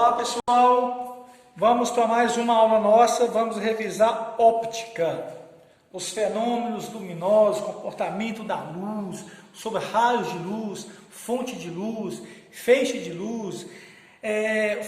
Olá pessoal, vamos para mais uma aula nossa, vamos revisar óptica, os fenômenos luminosos, comportamento da luz, sobre raios de luz, fonte de luz, feixe de luz,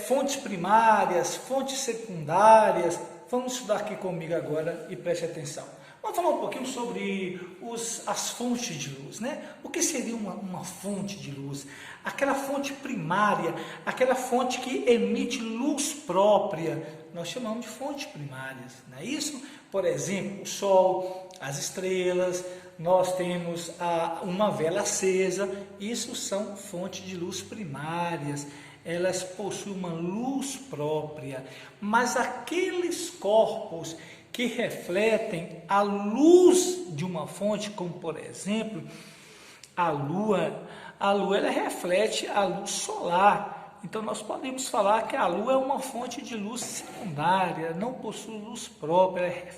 fontes primárias, fontes secundárias. Vamos estudar aqui comigo agora e preste atenção. Vamos falar um pouquinho sobre as fontes de luz, né? O que seria uma fonte de luz? Aquela fonte primária, aquela fonte que emite luz própria, nós chamamos de fontes primárias, não é isso? Por exemplo, o Sol, as estrelas, nós temos uma vela acesa, isso são fontes de luz primárias. Elas possuem uma luz própria, mas aqueles corpos que refletem a luz de uma fonte, como por exemplo a Lua ela reflete a luz solar. Então nós podemos falar que a Lua é uma fonte de luz secundária, não possui luz própria, ela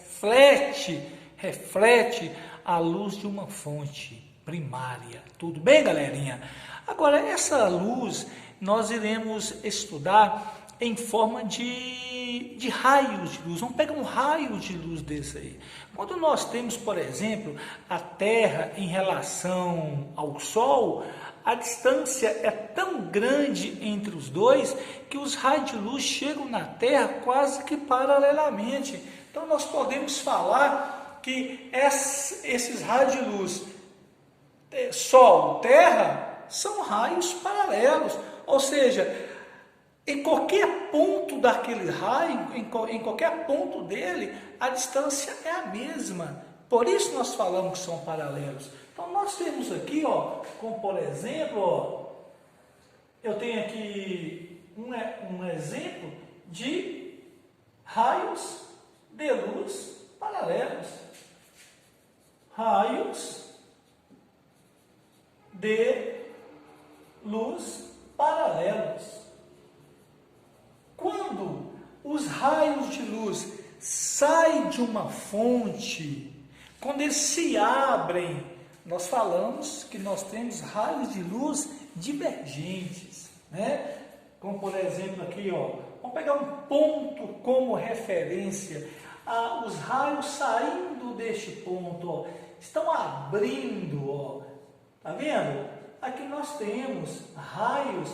reflete a luz de uma fonte primária. Tudo bem, galerinha? Agora, essa luz nós iremos estudar em forma de raios de luz. Vamos pegar um raio de luz desse aí. Quando nós temos, por exemplo, a Terra em relação ao Sol, a distância é tão grande entre os dois que os raios de luz chegam na Terra quase que paralelamente. Então nós podemos falar que esses raios de luz, Sol, Terra, são raios paralelos, ou seja, em qualquer ponto daquele raio, em qualquer ponto dele, a distância é a mesma. Por isso nós falamos que são paralelos. Então nós temos aqui, como por exemplo, eu tenho aqui um exemplo de raios de luz paralelos. Raios de luz paralelos. Quando os raios de luz saem de uma fonte, quando eles se abrem, nós falamos que nós temos raios de luz divergentes, né? Como por exemplo aqui, vamos pegar um ponto como referência. Os raios saindo deste ponto, estão abrindo, tá vendo? Aqui nós temos raios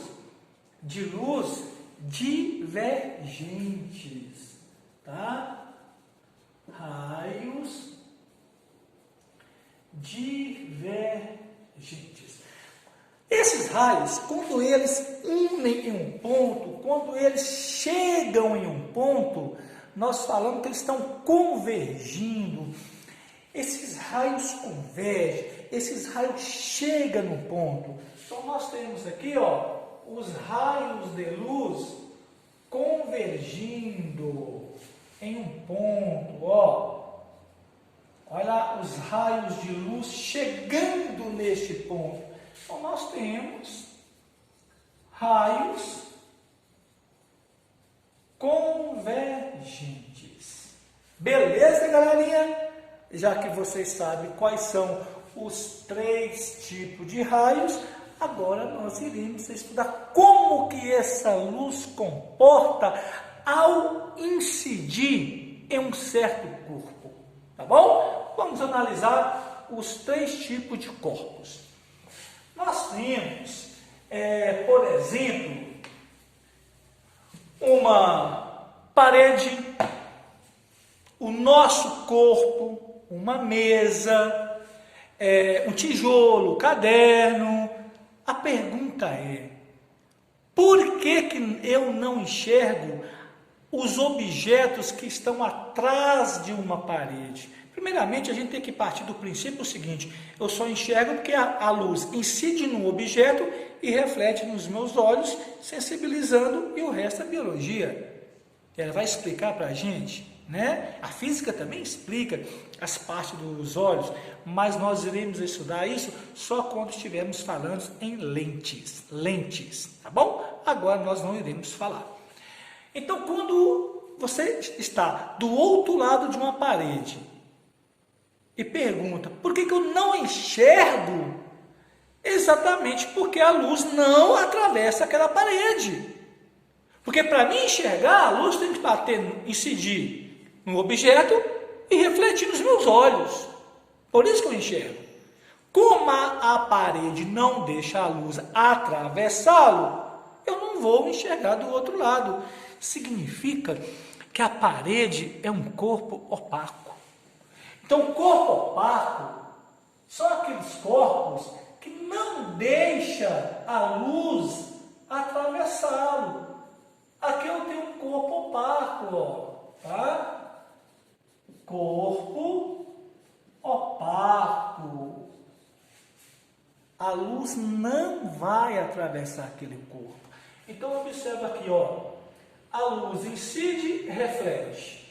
de luz divergentes, tá? Raios divergentes. Esses raios, quando eles unem em um ponto, quando eles chegam em um ponto, nós falamos que eles estão convergindo. Esses raios convergem, esses raios chegam no ponto. Então nós temos aqui, os raios de luz convergindo em um ponto, olha lá, os raios de luz chegando neste ponto. Então nós temos raios convergentes. Beleza, galerinha? Já que vocês sabem quais são os 3 tipos de raios, agora nós iremos estudar como que essa luz comporta ao incidir em um certo corpo, tá bom? Vamos analisar os 3 tipos de corpos. Nós temos, por exemplo, uma parede, o nosso corpo, uma mesa, um tijolo, caderno. A pergunta é, por que eu não enxergo os objetos que estão atrás de uma parede? Primeiramente, a gente tem que partir do princípio seguinte: eu só enxergo porque a luz incide num objeto e reflete nos meus olhos, sensibilizando, e o resto é biologia. Ela vai explicar para a gente, né? A física também explica as partes dos olhos, mas nós iremos estudar isso só quando estivermos falando em lentes, tá bom? Agora nós não iremos falar. Então, quando você está do outro lado de uma parede e pergunta, por que eu não enxergo? Exatamente porque a luz não atravessa aquela parede. Porque para mim enxergar, a luz tem que bater, incidir no objeto e refletir nos meus olhos. Por isso que eu enxergo. Como a parede não deixa a luz atravessá-lo, eu não vou enxergar do outro lado. Significa que a parede é um corpo opaco. Então, o corpo opaco são aqueles corpos que não deixam a luz atravessá-lo. Aqui eu tenho um corpo opaco, ó, tá? Corpo opaco. A luz não vai atravessar aquele corpo. Então, observa aqui, ó. A luz incide e reflete.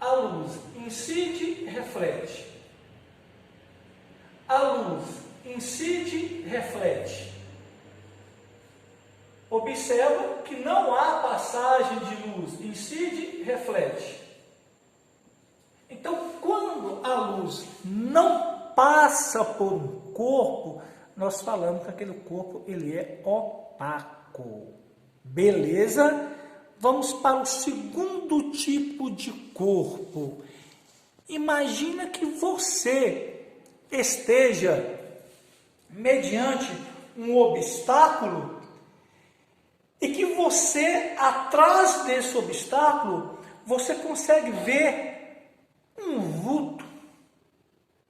A luz incide e reflete. A luz incide e reflete. Observa que não há passagem de luz, incide e reflete. Então, quando a luz não passa por um corpo, nós falamos que aquele corpo ele é opaco. Beleza? Vamos para o segundo tipo de corpo. Imagina que você esteja mediante um obstáculo e que você, atrás desse obstáculo, você consegue ver um vulto,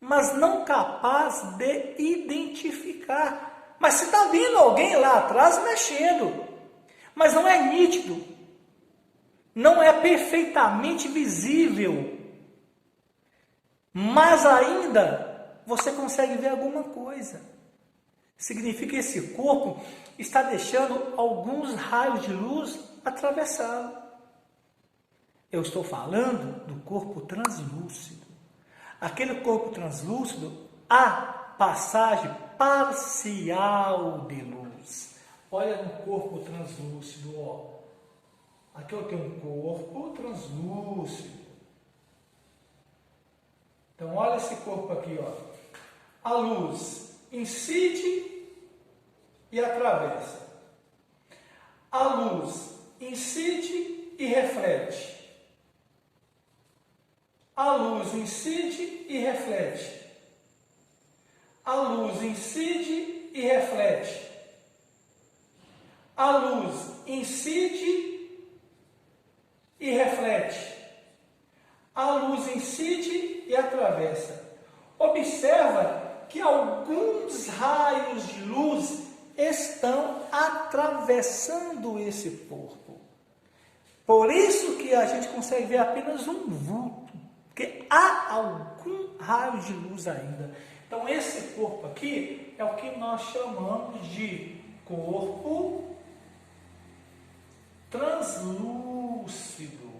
mas não capaz de identificar. Mas você está vendo alguém lá atrás mexendo, mas não é nítido, não é perfeitamente visível, mas ainda você consegue ver alguma coisa. Significa que esse corpo está deixando alguns raios de luz atravessá-lo. Eu estou falando do corpo translúcido. Aquele corpo translúcido, há passagem parcial de luz. Olha no corpo translúcido, ó. Aqui eu tenho um corpo translúcido. Então, olha esse corpo aqui, ó. A luz incide e atravessa. A luz incide e reflete. A luz incide e reflete. A luz incide e reflete. A luz incide e reflete. A luz incide e atravessa. Observa que alguns raios de luz estão atravessando esse corpo. Por isso que a gente consegue ver apenas um vulto, porque há algum raio de luz ainda. Então, esse corpo aqui é o que nós chamamos de corpo translúcido,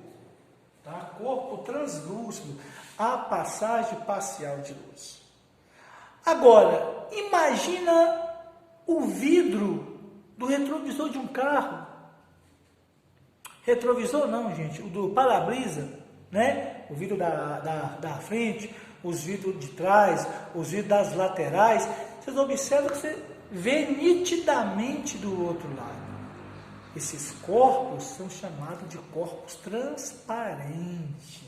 tá? Corpo translúcido, a passagem parcial de luz. Agora, imagina o vidro do retrovisor de um carro. Retrovisor não, gente, o do para-brisa, né? O vidro da frente, os vidros de trás, os vidros das laterais. Vocês observam que você vê nitidamente do outro lado. Esses corpos são chamados de corpos transparentes.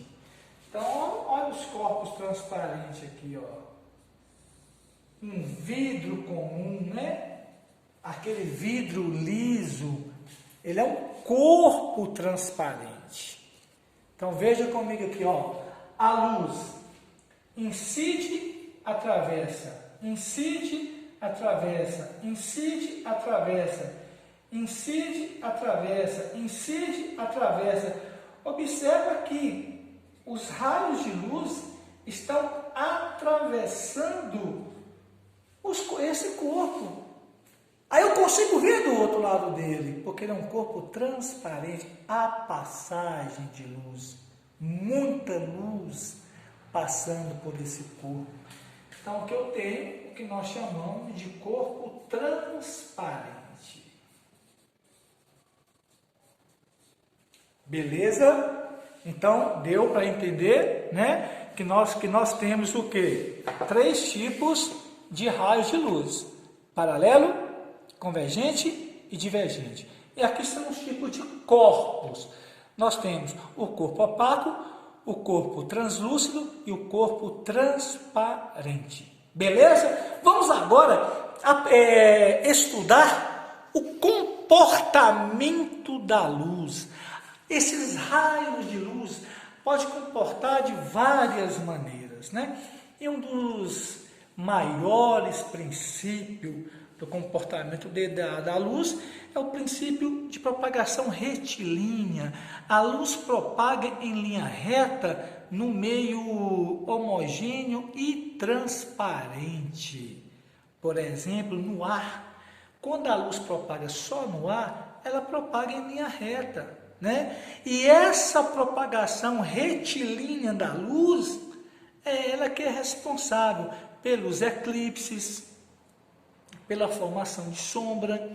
Então, olha os corpos transparentes aqui, ó. Um vidro comum, né? Aquele vidro liso, ele é um corpo transparente. Então, veja comigo aqui, ó. A luz incide, atravessa, incide, atravessa, incide, atravessa, incide, atravessa, incide, atravessa. Observa que os raios de luz estão atravessando esse corpo. Aí eu consigo ver do outro lado dele, porque ele é um corpo transparente. Há passagem de luz, muita luz passando por esse corpo. Então, o que eu tenho, o que nós chamamos de corpo transparente. Beleza? Então, deu para entender, né? Que nós temos o quê? 3 tipos de raios de luz: paralelo, convergente e divergente. E aqui são os tipos de corpos. Nós temos o corpo opaco, o corpo translúcido e o corpo transparente. Beleza? Vamos agora estudar o comportamento da luz. Esses raios de luz podem comportar de várias maneiras, né? E um dos maiores princípios do comportamento da luz é o princípio de propagação retilínea. A luz propaga em linha reta no meio homogêneo e transparente. Por exemplo, no ar. Quando a luz propaga só no ar, ela propaga em linha reta, né? E essa propagação retilínea da luz é ela que é responsável pelos eclipses, pela formação de sombra,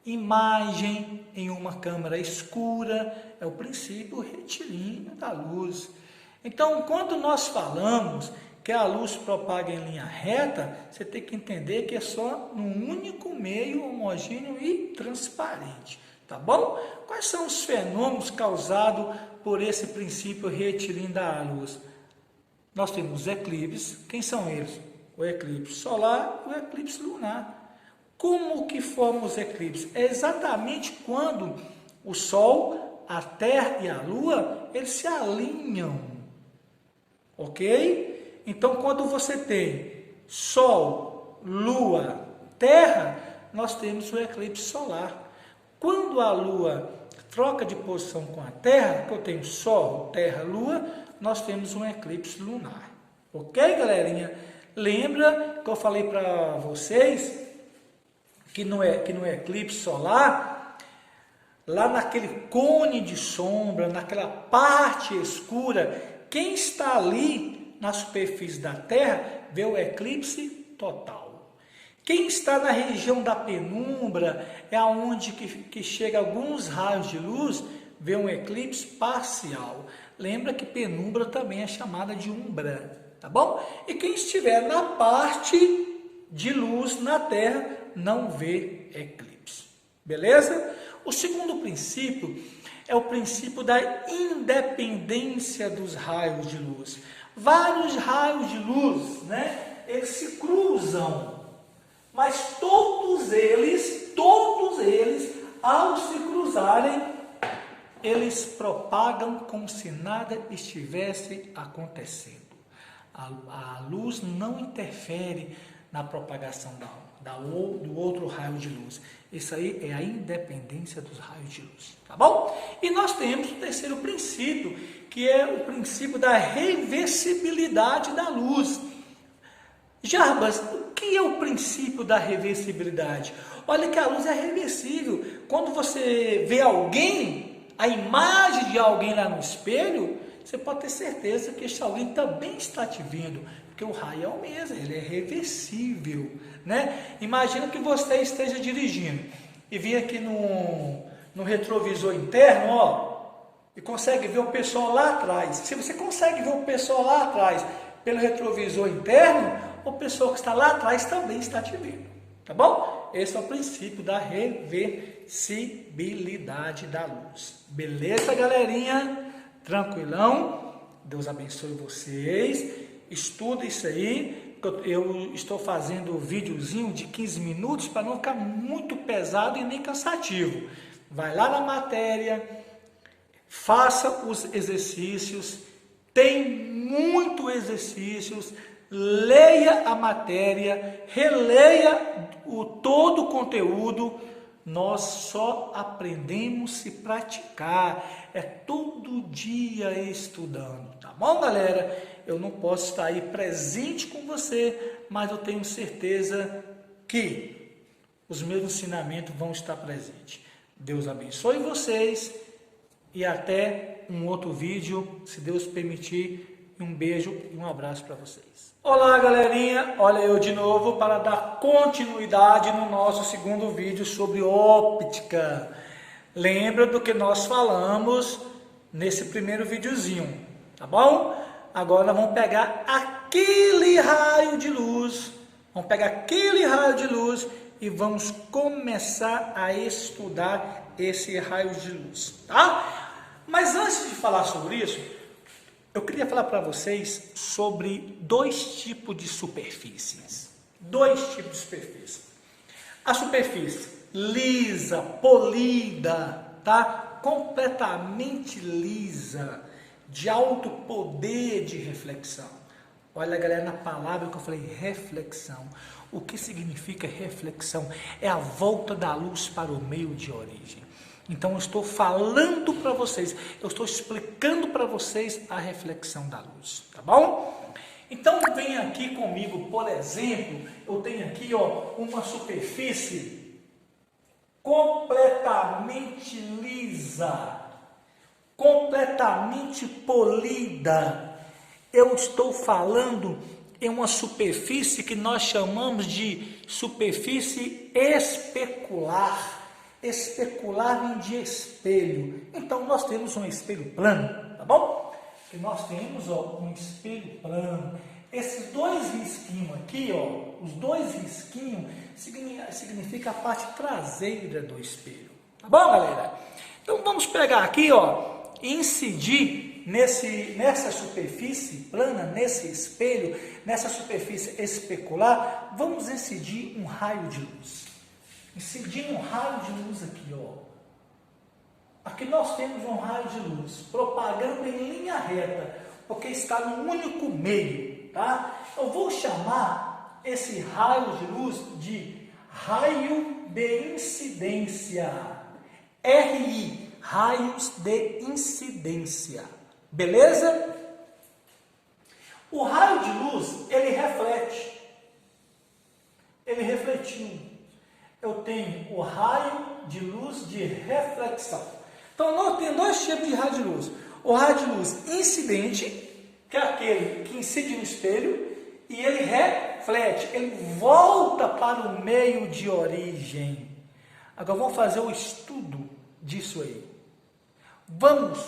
imagem em uma câmara escura, é o princípio retilíneo da luz. Então, quando nós falamos que a luz propaga em linha reta, você tem que entender que é só num único meio homogêneo e transparente, tá bom? Quais são os fenômenos causados por esse princípio retilíneo da luz? Nós temos os eclipses. Quem são eles? O eclipse solar e o eclipse lunar. Como que formam os eclipses? É exatamente quando o Sol, a Terra e a Lua, eles se alinham, ok? Então, quando você tem Sol, Lua, Terra, nós temos o eclipse solar. Quando a Lua troca de posição com a Terra, que eu tenho Sol, Terra, Lua, nós temos um eclipse lunar. Ok, galerinha? Lembra que eu falei para vocês que no eclipse solar, lá naquele cone de sombra, naquela parte escura, quem está ali na superfície da Terra vê o eclipse total. Quem está na região da penumbra, é aonde que chega alguns raios de luz, vê um eclipse parcial. Lembra que penumbra também é chamada de umbra, tá bom? E quem estiver na parte de luz na Terra não vê eclipse, beleza? O segundo princípio é o princípio da independência dos raios de luz. Vários raios de luz, né? Eles se cruzam, mas todos eles, ao se cruzarem, eles propagam como se nada estivesse acontecendo. A luz não interfere na propagação do outro raio de luz. Isso aí é a independência dos raios de luz, tá bom? E nós temos o terceiro princípio, que é o princípio da reversibilidade da luz. Jarbas, o que é o princípio da reversibilidade? Olha que a luz é reversível. Quando você vê alguém, a imagem de alguém lá no espelho, você pode ter certeza que esse alguém também está te vendo, porque o raio é o mesmo, ele é reversível, né? Imagina que você esteja dirigindo e vir aqui no retrovisor interno, ó, e consegue ver o pessoal lá atrás. Se você consegue ver o pessoal lá atrás pelo retrovisor interno, o pessoal que está lá atrás também está te vendo, tá bom? Esse é o princípio da reversibilidade da luz. Beleza, galerinha? Tranquilão? Deus abençoe vocês. Estuda isso aí. Eu estou fazendo um videozinho de 15 minutos para não ficar muito pesado e nem cansativo. Vai lá na matéria, faça os exercícios. Tem muitos exercícios. Leia a matéria, releia todo o conteúdo. Nós só aprendemos se praticar, é todo dia estudando, tá bom, galera? Eu não posso estar aí presente com você, mas eu tenho certeza que os meus ensinamentos vão estar presentes. Deus abençoe vocês e até um outro vídeo, se Deus permitir. Um beijo e um abraço para vocês. Olá, galerinha, olha eu de novo para dar continuidade no nosso segundo vídeo sobre óptica. Lembra do que nós falamos nesse primeiro videozinho, tá bom? Agora vamos pegar aquele raio de luz, e vamos começar a estudar esse raio de luz, tá? Mas antes de falar sobre isso, eu queria falar para vocês sobre dois tipos de superfícies. Dois tipos de superfície. A superfície lisa, polida, tá? Completamente lisa, de alto poder de reflexão. Olha, galera, na palavra que eu falei, reflexão. O que significa reflexão? É a volta da luz para o meio de origem. Então, eu estou falando para vocês, eu estou explicando para vocês a reflexão da luz, tá bom? Então, vem aqui comigo, por exemplo, eu tenho aqui, ó, uma superfície completamente lisa, completamente polida. Eu estou falando em uma superfície que nós chamamos de superfície especular. Especular vem de espelho. Então, nós temos um espelho plano, tá bom? Que nós temos, ó, um espelho plano. Esses dois risquinhos aqui, ó, os dois risquinhos significa a parte traseira do espelho. Tá bom, galera? Então, vamos pegar aqui, ó, e incidir nessa superfície plana, nesse espelho, nessa superfície especular, vamos incidir um raio de luz. Incidir um raio de luz aqui, ó. Aqui nós temos um raio de luz propagando em linha reta, porque está no único meio, tá? Eu vou chamar esse raio de luz de raio de incidência. RI, raios de incidência. Beleza? O raio de luz, ele reflete. Ele refletiu. Eu tenho o raio de luz de reflexão. Então, nós temos dois tipos de raio de luz. O raio de luz incidente, que é aquele que incide no espelho, e ele reflete, ele volta para o meio de origem. Agora, vamos fazer o estudo disso aí. Vamos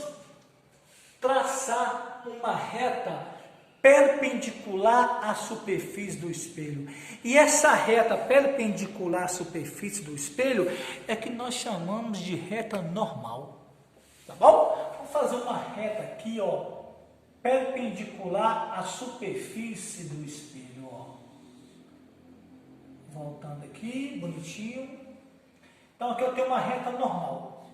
traçar uma reta perpendicular à superfície do espelho. E essa reta perpendicular à superfície do espelho é que nós chamamos de reta normal. Tá bom? Vamos fazer uma reta aqui, ó, perpendicular à superfície do espelho, ó. Voltando aqui, bonitinho. Então aqui eu tenho uma reta normal.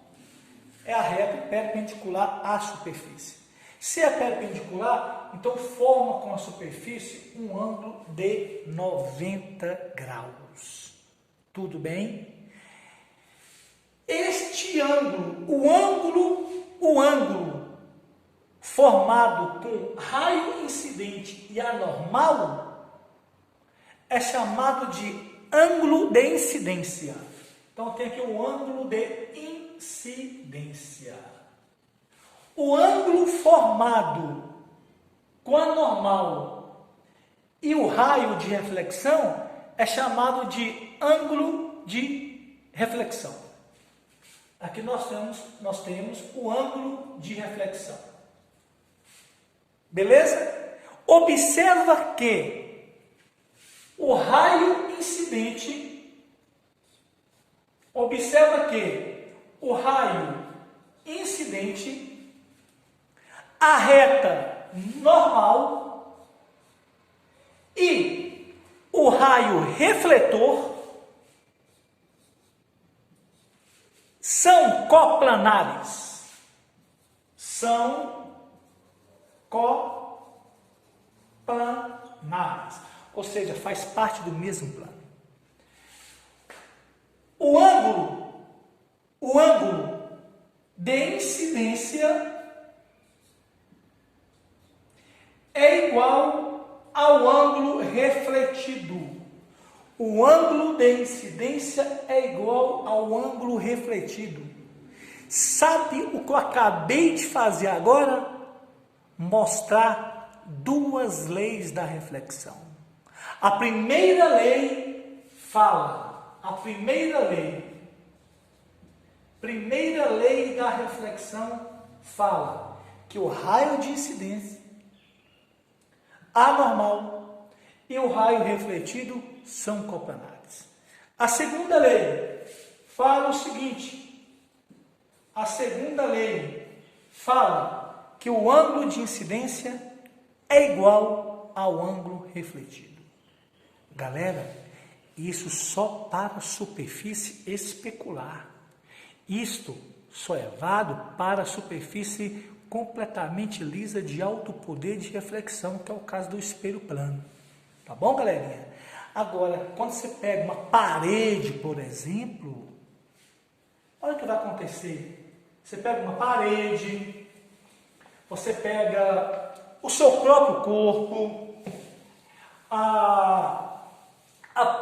É a reta perpendicular à superfície. Se é perpendicular, então forma com a superfície um ângulo de 90 graus. Tudo bem? Este ângulo, o ângulo formado com raio incidente e anormal é chamado de ângulo de incidência. Então tem aqui o ângulo de incidência. O ângulo formado com a normal e o raio de reflexão é chamado de ângulo de reflexão. Aqui nós temos o ângulo de reflexão. Beleza? Observa que o raio incidente, a reta normal e o raio refletor são coplanares. Ou seja, faz parte do mesmo plano. O ângulo de incidência é igual ao ângulo refletido. O ângulo de incidência é igual ao ângulo refletido. Sabe o que eu acabei de fazer agora? Mostrar duas leis da reflexão. A primeira lei fala, a primeira lei da reflexão fala que o raio de incidência anormal e o raio refletido são coplanares. A segunda lei fala o seguinte: A segunda lei fala que o ângulo de incidência é igual ao ângulo refletido. Galera, isso só para a superfície especular. Isto só é válido para a superfície completamente lisa de alto poder de reflexão, que é o caso do espelho plano. Tá bom, galerinha? Agora, quando você pega uma parede, por exemplo, olha o que vai acontecer. Você pega uma parede, você pega o seu próprio corpo, a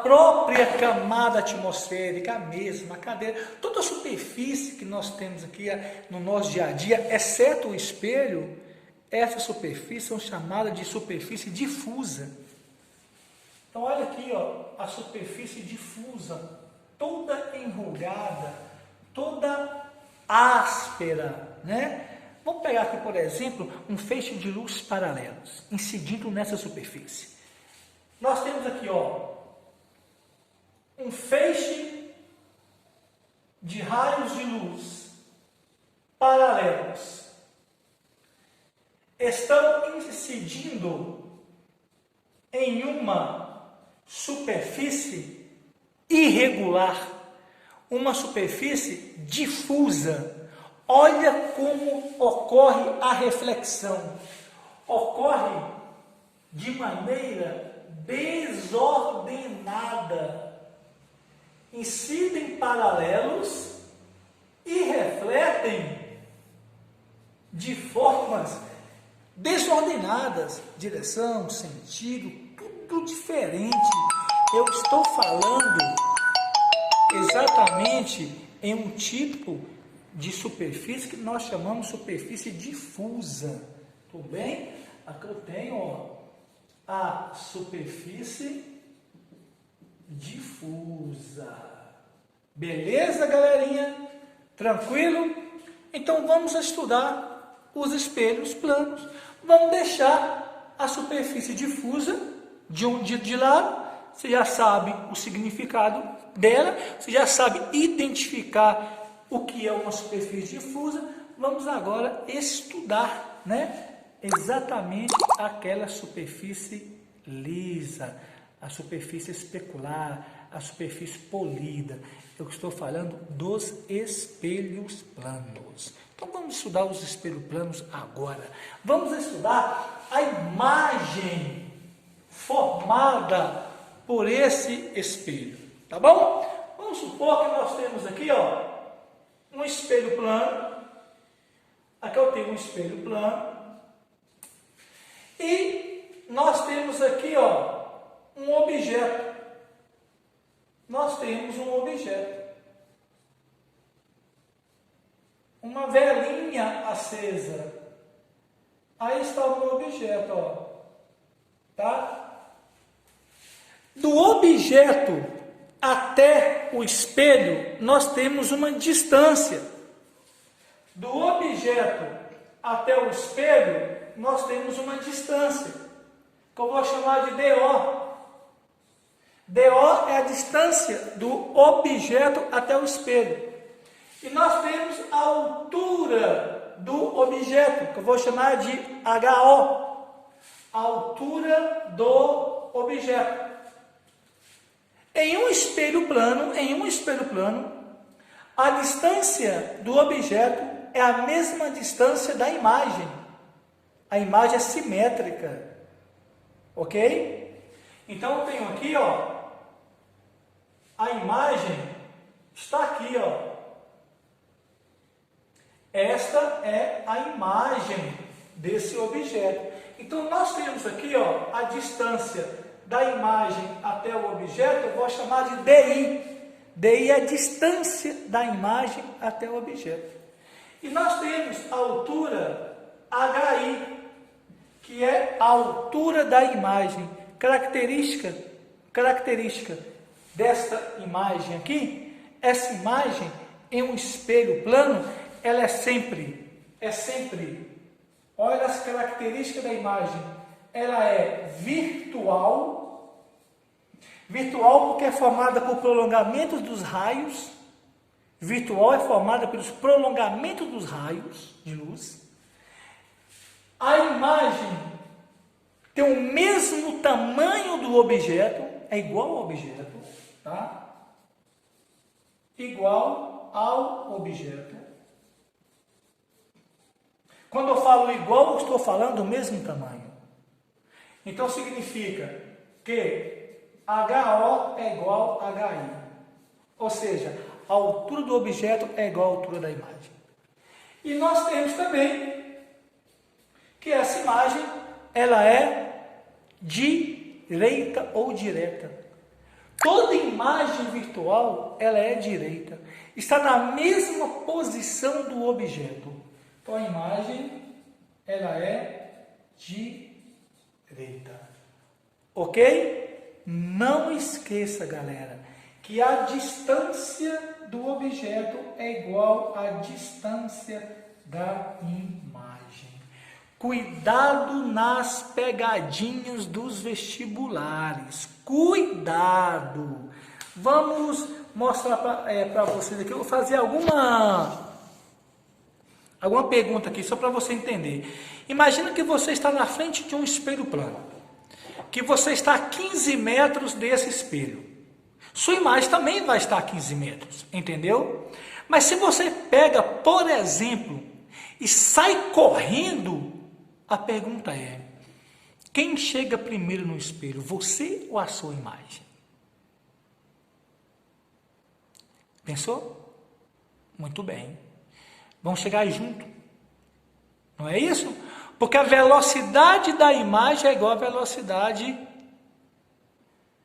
própria camada atmosférica, a mesma, a cadeira, toda a superfície que nós temos aqui no nosso dia a dia, exceto o espelho, essa superfície são chamadas de superfície difusa. Então olha aqui, ó, a superfície difusa, toda enrugada, toda áspera, né? Vamos pegar aqui, por exemplo, um feixe de luz paralelos, incidindo nessa superfície. Nós temos aqui, ó, um feixe de raios de luz paralelos. Estão incidindo em uma superfície irregular, uma superfície difusa. Olha como ocorre a reflexão. Ocorre de maneira desordenada. Incidem paralelos e refletem de formas desordenadas, direção, sentido, tudo diferente. Eu estou falando exatamente em um tipo de superfície que nós chamamos de superfície difusa. Tudo bem? Aqui eu tenho, ó, a superfície difusa. Beleza, galerinha? Tranquilo? Então vamos estudar os espelhos planos. Vamos deixar a superfície difusa de lado. Você já sabe o significado dela, você já sabe identificar o que é uma superfície difusa. Vamos agora estudar, né, exatamente aquela superfície lisa, a superfície especular, a superfície polida. Eu estou falando dos espelhos planos. Então vamos estudar os espelhos planos agora. Vamos estudar a imagem formada por esse espelho, tá bom? Vamos supor que nós temos aqui, ó, um espelho plano. Aqui eu tenho um espelho plano. E nós temos aqui, ó, um objeto. Nós temos um objeto. Uma velinha acesa. Aí está o meu objeto, ó. Tá? Do objeto até o espelho, nós temos uma distância. Do objeto até o espelho, nós temos uma distância, que eu vou chamar de DO. DO é a distância do objeto até o espelho. E nós temos a altura do objeto, que eu vou chamar de HO. A altura do objeto. Em um espelho plano, a distância do objeto é a mesma distância da imagem. A imagem é simétrica. Ok? Então eu tenho aqui, ó, a imagem está aqui, ó. Esta é a imagem desse objeto. Então nós temos aqui, ó, a distância da imagem até o objeto, eu vou chamar de DI. DI é a distância da imagem até o objeto. E nós temos a altura HI, que é a altura da imagem. Característica desta imagem aqui, essa imagem em um espelho plano, ela é sempre, olha as características da imagem, ela é virtual porque é formada por prolongamentos dos raios, virtual é formada pelos prolongamentos dos raios de luz. A imagem tem o mesmo tamanho do objeto, é igual ao objeto, tá? Igual ao objeto. Quando eu falo igual, eu estou falando do mesmo tamanho. Então significa que HO é igual a HI. Ou seja, a altura do objeto é igual à altura da imagem. E nós temos também que essa imagem, ela é direita ou direta. Toda imagem virtual, ela é direita. Está na mesma posição do objeto. Então a imagem, ela é direita. Ok? Não esqueça, galera, que a distância do objeto é igual à distância da imagem. Cuidado nas pegadinhas dos vestibulares. Cuidado! Vamos mostrar para vocês aqui. Eu vou fazer alguma pergunta aqui, só para você entender. Imagina que você está na frente de um espelho plano. Que você está a 15 metros desse espelho. Sua imagem também vai estar a 15 metros, entendeu? Mas se você pega, por exemplo, e sai correndo, a pergunta é: quem chega primeiro no espelho, você ou a sua imagem? Pensou? Muito bem. Vão chegar junto. Não é isso? Porque a velocidade da imagem é igual à velocidade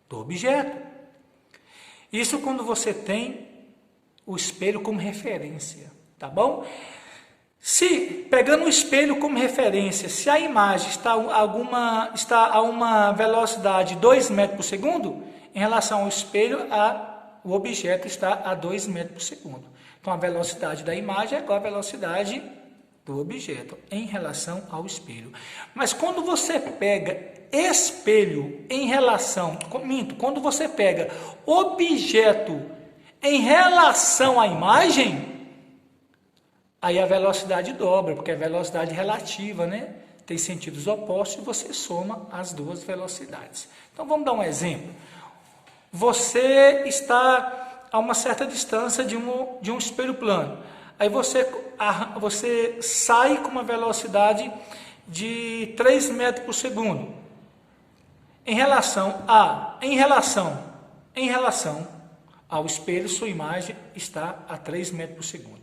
do objeto. Isso quando você tem o espelho como referência, tá bom? Se, pegando o espelho como referência, se a imagem está a uma velocidade de 2 metros por segundo, em relação ao espelho, o objeto está a 2 metros por segundo. Então, a velocidade da imagem é igual à velocidade do objeto em relação ao espelho. Mas quando você pega espelho em relação, quando você pega objeto em relação à imagem, aí a velocidade dobra, porque é velocidade relativa, né? Tem sentidos opostos e você soma as duas velocidades. Então vamos dar um exemplo. Você está a uma certa distância de um espelho plano. Aí você sai com uma velocidade de 3 metros por segundo. Em relação ao espelho, sua imagem está a 3 metros por segundo.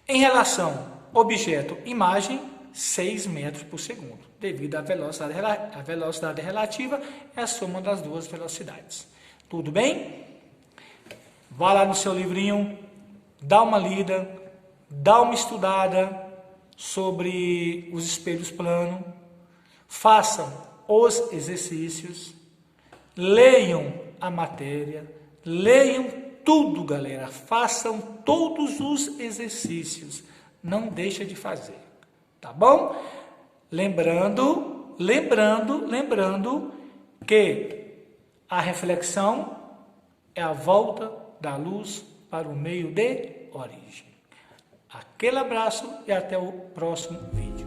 Em relação objeto, imagem, 6 metros por segundo. Devido à velocidade relativa, é a soma das duas velocidades. Tudo bem? Vá lá no seu livrinho, dá uma lida, dá uma estudada sobre os espelhos planos, façam os exercícios, leiam a matéria, leiam tudo, galera, façam todos os exercícios, não deixa de fazer, tá bom? Lembrando que a reflexão é a volta da luz para o meio de origem. Aquele abraço e até o próximo vídeo.